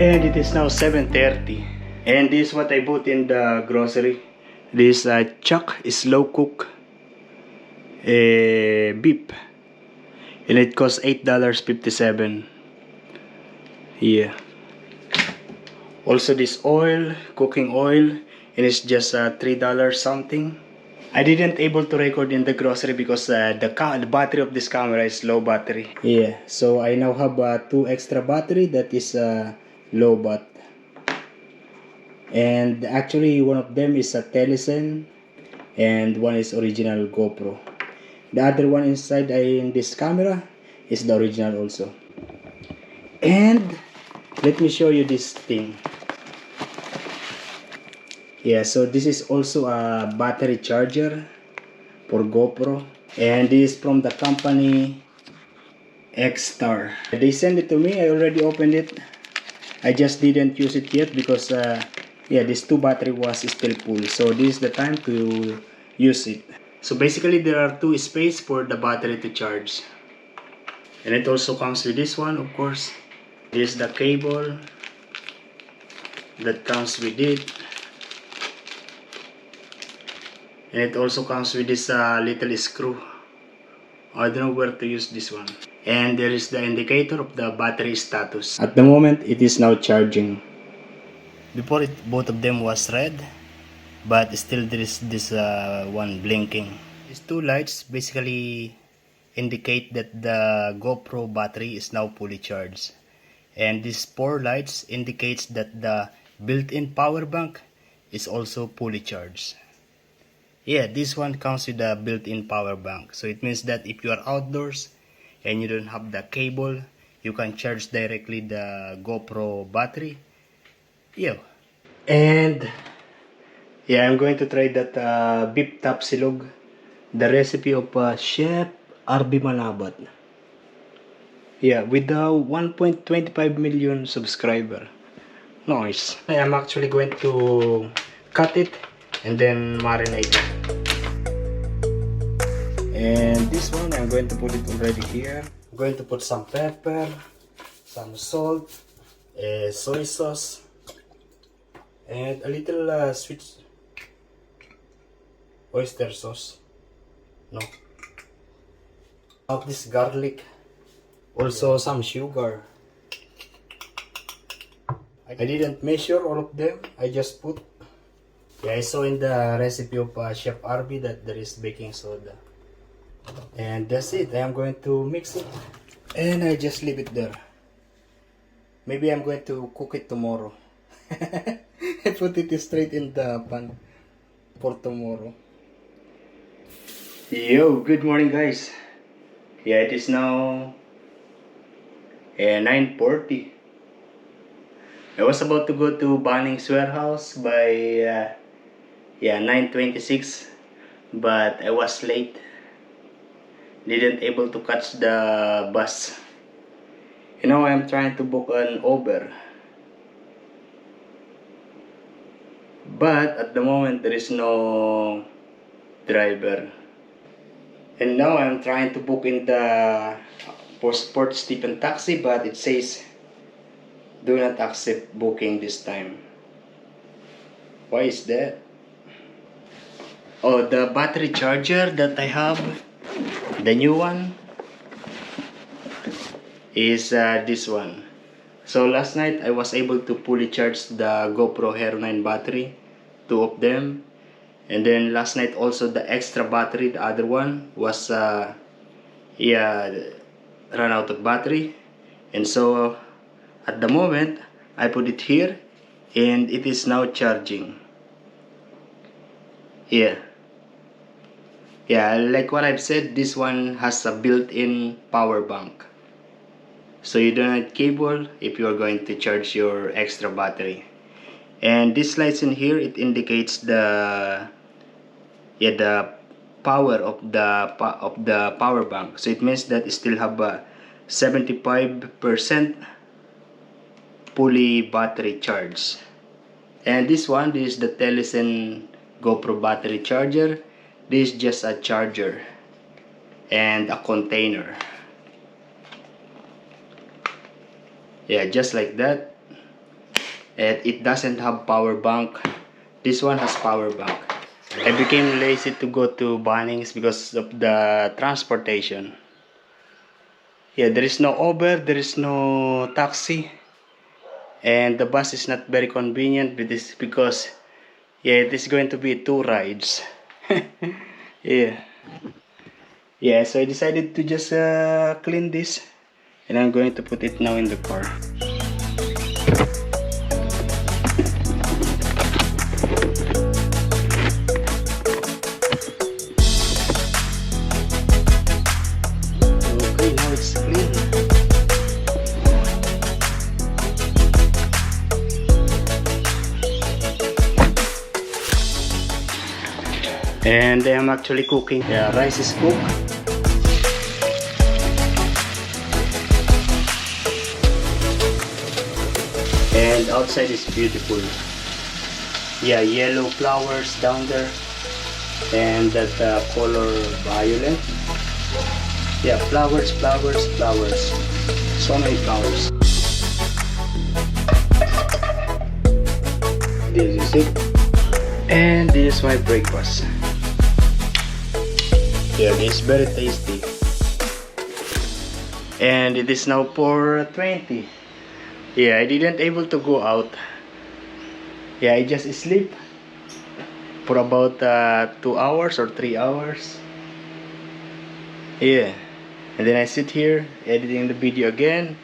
And it is now 7:30, and this is what I bought in the grocery. This chuck slow cook beef, and it costs $8.57. Yeah. Also this oil, cooking oil, and it's just $3 something. I didn't able to record in the grocery because the battery of this camera is low battery. Yeah, so I now have 2 extra battery that is low bat. And actually one of them is a Telesen and one is original GoPro. The other one inside in this camera is the original also. And let me show you this thing. Yeah, so this is also a battery charger for GoPro, and this is from the company X Star. They sent it to me. I already opened it. I just didn't use it yet because yeah, this 2 battery was still full, so this is the time to use it. So basically there are 2 space for the battery to charge, and it also comes with this one, of course. This is the cable that comes with it. And it also comes with this little screw. I don't know where to use this one. And there is the indicator of the battery status. At the moment, it is now charging. Before both of them was red, but still there is this one blinking. These 2 lights basically indicate that the GoPro battery is now fully charged. And these 4 lights indicates that the built-in power bank is also fully charged. Yeah, this one comes with a built-in power bank, so it means that if you are outdoors and you don't have the cable, you can charge directly the GoPro battery. Yeah. And yeah, I'm going to try that beef tapsilog, the recipe of Chef RB Manabat. Yeah, with the 1.25 million subscriber. Nice. I am actually going to cut it and then marinate it. And this one I'm going to put it already here. I'm going to put some pepper, some salt, soy sauce, and a little sweet oyster sauce. No. Of this garlic. Also some sugar. I didn't measure all of them. I just put. Yeah, I saw in the recipe of Chef RB that there is baking soda. And that's it. I am going to mix it. And I just leave it there. Maybe I'm going to cook it tomorrow. I put it straight in the pan for tomorrow. Yo, good morning guys. Yeah, it is now 9:40. I was about to go to Bunnings warehouse by 9:26, but I was late. Didn't able to catch the bus. You know, I'm trying to book an Uber, but at the moment there is no driver. And now I'm trying to book in the Postport Stephen taxi, but it says do not accept booking this time. Why is that? Oh, the battery charger that I have, the new one, is this one. So last night I was able to fully charge the GoPro Hero 9 battery, 2 of them. And then last night also the extra battery, the other one, was run out of battery. And so at the moment I put it here and it is now charging. Yeah, like what I've said, this one has a built-in power bank, so you don't need cable if you are going to charge your extra battery. And this lights in here, it indicates the power of the power bank, so it means that it still have a 75% fully battery charge. And this is the Telesen GoPro battery charger. This is just a charger and a container. Yeah, just like that. and it doesn't have power bank. This one has power bank. I became lazy to go to Bunnings because of the transportation. Yeah, there is no Uber, there is no taxi, and the bus is not very convenient with this because yeah, it is going to be 2 rides. Yeah. Yeah, so I decided to just clean this, and I'm going to put it now in the car. Okay, now it's clean. And I'm actually cooking. Yeah, rice is cooked. And outside is beautiful. Yeah, yellow flowers down there. And that color violet. Yeah, flowers, flowers, flowers. So many flowers. This is it. And this is my breakfast. Yeah, this is very tasty. And it is now 4:20. Yeah, I didn't able to go out. Yeah, I just sleep for about 2 hours or 3 hours. Yeah, and then I sit here editing the video again,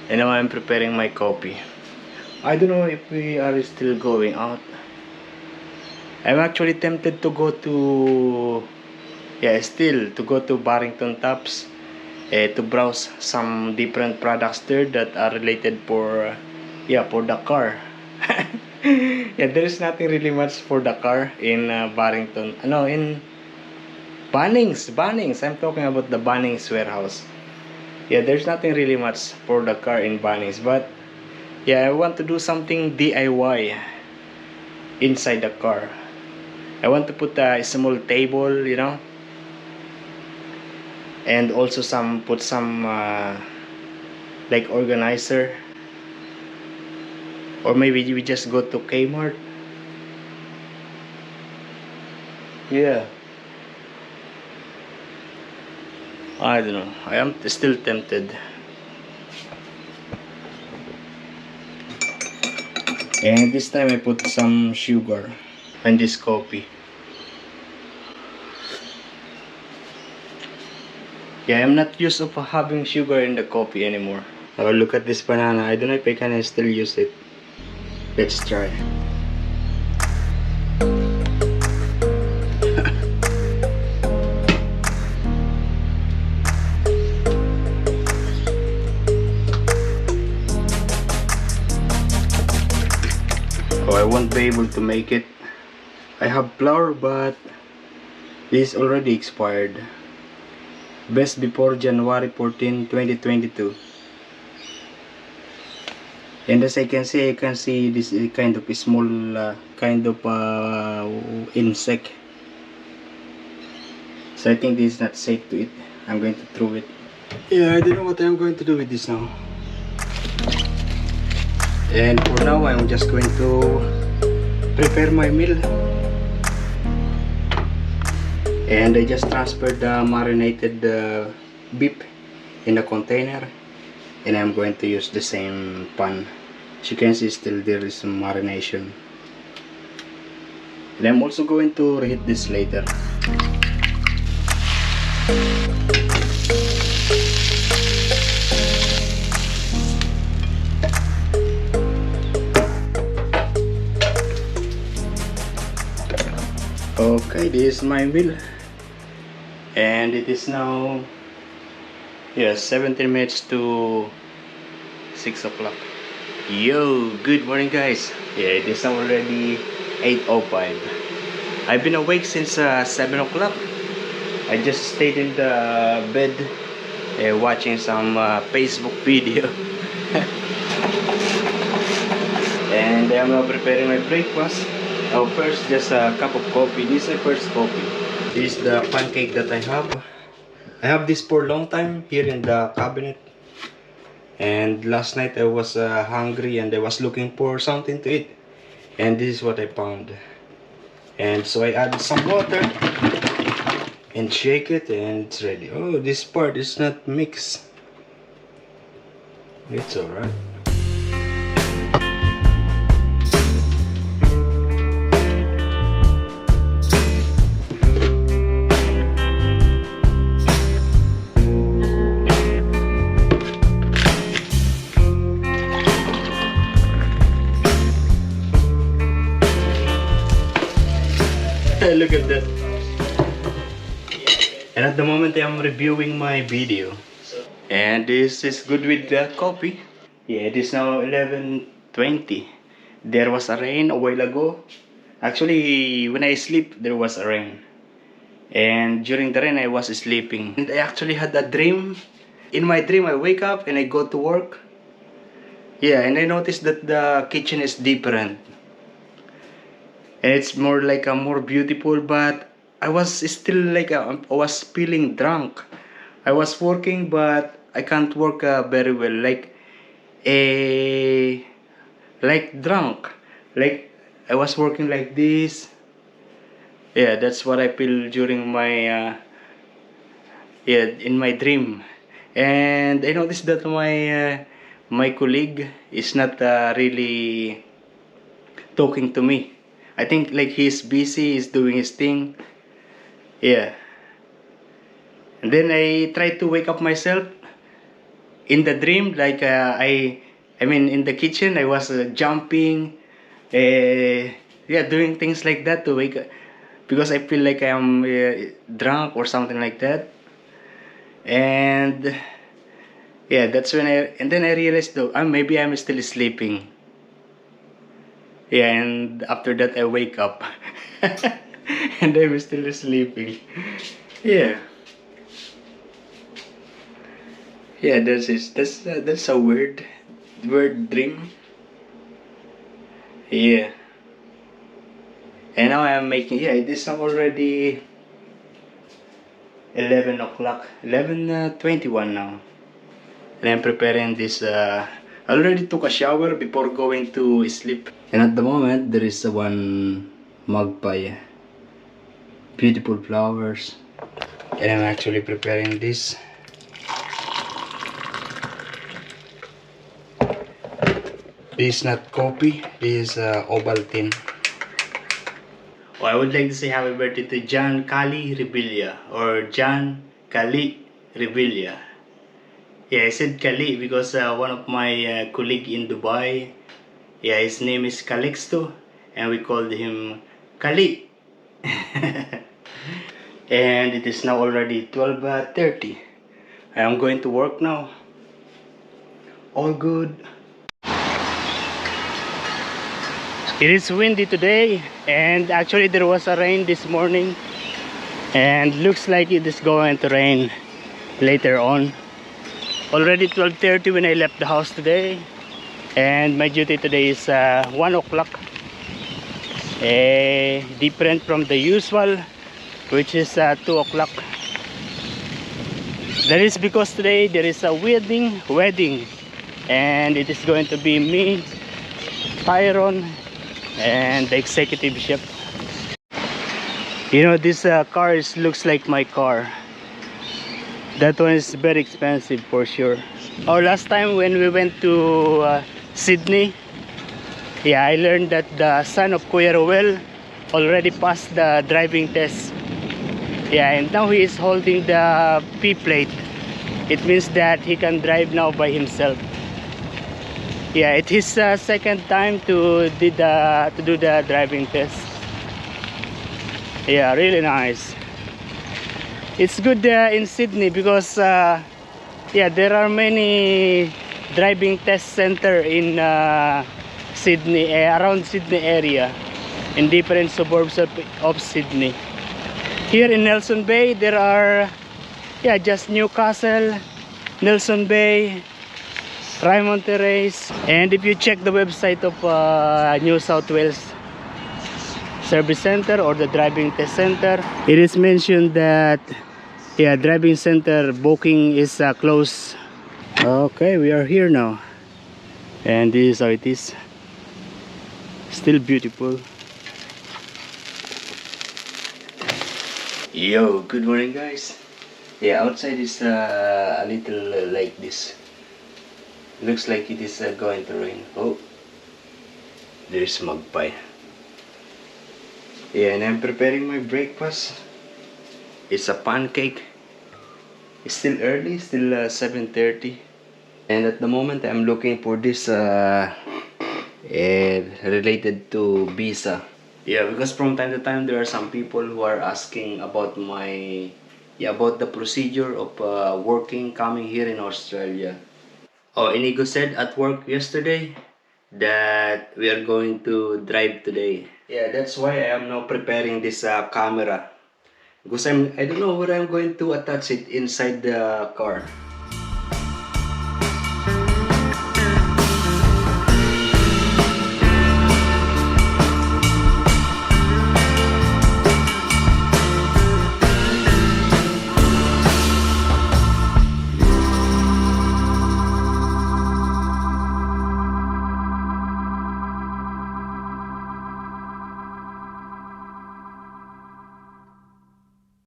and now I'm preparing my coffee. I don't know if we are still going out. I'm actually tempted to go to, yeah, still to go to Barrington Tops to browse some different products there that are related for, yeah, for the car. Yeah, there is nothing really much for the car in Barrington. No, in Bunnings. I'm talking about the Bunnings warehouse. Yeah, there's nothing really much for the car in Bunnings, but yeah, I want to do something DIY inside the car. I want to put a small table, you know, and also put some like organizer, or maybe we just go to Kmart. Yeah, I don't know, I am still tempted. And this time I put some sugar and this coffee. Yeah, I'm not used of having sugar in the coffee anymore. Oh, look at this banana. I don't know if I can still use it. Let's try. Oh, I won't be able to make it. I have flour, but this is already expired. Best before January 14, 2022. And as I can see this kind of small kind of insect. So I think this is not safe to eat. I'm going to throw it. Yeah, I don't know what I'm going to do with this now. And for now, I'm just going to prepare my meal. And I just transferred the marinated beef in a container, and I'm going to use the same pan. As you can see, still there is some marination. And I'm also going to reheat this later. Okay, this is my meal. And it is now, yeah, 17 minutes to 6 o'clock. Yo, good morning guys. Yeah, it is already 8:05. I've been awake since 7 o'clock. I just stayed in the bed watching some Facebook video. And I'm now preparing my breakfast. Oh, first just a cup of coffee. This is my first coffee. This is the pancake that I have. I have this for a long time here in the cabinet. And last night I was hungry and I was looking for something to eat, and this is what I found. And so I add some water and shake it, and it's ready. Oh, this part is not mixed. It's alright. Look at that. And at the moment I am reviewing my video. And this is good with the coffee. Yeah, it is now 11:20. There was a rain a while ago. Actually, when I sleep, there was a rain. And during the rain, I was sleeping. And I actually had a dream. In my dream, I wake up and I go to work. Yeah, and I noticed that the kitchen is different. And it's more like a more beautiful, but I was still like I was feeling drunk. I was working, but I can't work very well, like drunk, like I was working like this. Yeah, that's what I feel during my yeah, in my dream. And I noticed that my colleague is not really talking to me. I think like he's busy, he's doing his thing. Yeah. And then I tried to wake up myself in the dream, like I mean in the kitchen I was jumping, yeah, doing things like that to wake up, because I feel like I'm drunk or something like that. And yeah, that's when and then I realized though, maybe I'm still sleeping. Yeah, and after that I wake up and I'm still sleeping. Yeah. Yeah, that's a weird dream. Yeah. And now I'm making, yeah, it is now already 11 o'clock, 11:21 now. And I'm preparing this, I already took a shower before going to sleep. And at the moment, there is one magpie. Beautiful flowers. And I'm actually preparing this. This is not coffee, this is Ovaltine. Oh, I would like to say happy birthday to John Kali Rebilla, or John Kali Rebilla. Yeah, I said Kali because one of my colleague in Dubai, yeah, his name is Calixto, and we called him Kali. And it is now already 12:30. I am going to work now. All good. It is windy today, and actually there was a rain this morning, and looks like it is going to rain later on. Already 12:30 when I left the house today, and my duty today is 1 o'clock. Different from the usual, which is 2 o'clock. That is because today there is a wedding, and it is going to be me, Tyron, and the executive chef. You know, this car looks like my car. That one is very expensive for sure. Oh, last time when we went to Sydney, yeah, I learned that the son of Kuya Rowell already passed the driving test. Yeah, and now he is holding the P plate. It means that he can drive now by himself. Yeah, it's his second time to do the driving test. Yeah, really nice. It's good in Sydney because yeah, there are many driving test center in Sydney, around Sydney area, in different suburbs of Sydney. Here in Nelson Bay there are, yeah, just Newcastle, Nelson Bay, Raymond Terrace. And if you check the website of New South Wales Service Center or the Driving Test Center, it is mentioned that, yeah, driving center booking is closed Okay, we are here now, and this is how it is. Still beautiful. Yo, good morning guys. Yeah, outside is a little like this. Looks like it is going to rain. Oh, there's magpie. Yeah, and I'm preparing my breakfast. It's a pancake. It's still early, still 7:30. And at the moment I'm looking for this related to visa. Yeah, because from time to time there are some people who are asking about about the procedure of working coming here in Australia. Oh, Inigo said at work yesterday that we are going to drive today. Yeah, that's why I am now preparing this camera because I don't know where I'm going to attach it inside the car.